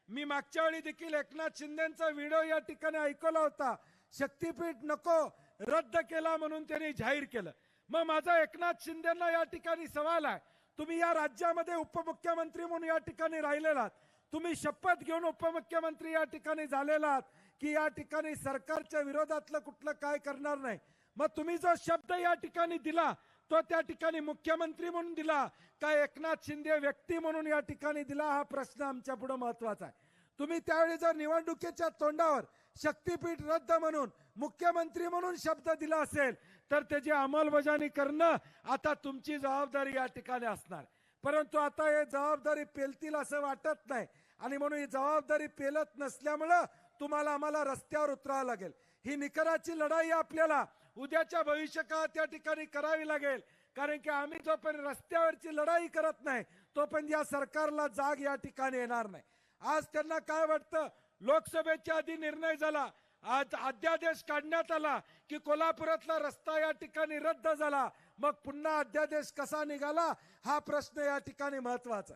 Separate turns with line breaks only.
मी मागच्या वेळी देखील एकनाथ शिंदेचा व्हिडिओ या ठिकाणी ऐकवला होता, शक्तीपीठ नको रद्द केला म्हणून त्यांनी जाहीर केलं। मग माझा एकनाथ शिंदेना या ठिकाणी सवाल आहे, तुम्ही या राज्यामध्ये उपमुख्यमंत्री म्हणून या ठिकाणी राहिलेलात, तुम्ही शपथ घेऊन उपमुख्यमंत्री या ठिकाणी झालेलात की या ठिकाणी सरकारच्या विरोधातलं कुठलं काय करणार नाही। मग तुम्ही जो शब्द या ठिकाणी दिला तो त्या ठिकाणी मुख्यमंत्री म्हणून दिला का एकनाथ शिंदे व्यक्ती म्हणून या ठिकाणी दिला, हा प्रश्न आमच्या पुढे महत्वाचा आहे। तुम्ही त्यावेळी जर निवडणुकीच्या तोंडावर शक्तीपीठ रद्द म्हणून मुख्यमंत्री म्हणून शब्द दिला असेल तर त्याची अंमलबजावणी करणं आता तुमची जबाबदारी या ठिकाणी असणार। परंतु आता हे जबाबदारी पेलतील असं वाटत नाही आणि म्हणून ही जबाबदारी पेलत नसल्यामुळं तुम्हाला आम्हाला रस्त्यावर उतरावं लागेल। ही निकराची लढाई आपल्याला उद्याच्या भविष्यकाळात या ठिकाणी करावी लागेल, कारण की आम्ही जोपर्यंत रस्त्यावरची लढाई करत नाही तोपर्यंत या सरकारला जाग या ठिकाणी येणार नाही। आज त्यांना काय वाटतं, लोकसभेच्या आधी निर्णय झाला, आज अध्यादेश काढण्यात आला की कोल्हापुरातला रस्ता या ठिकाणी रद्द झाला, मग पुन्हा अध्यादेश कसा निघाला हा प्रश्न या ठिकाणी महत्वाचा आहे।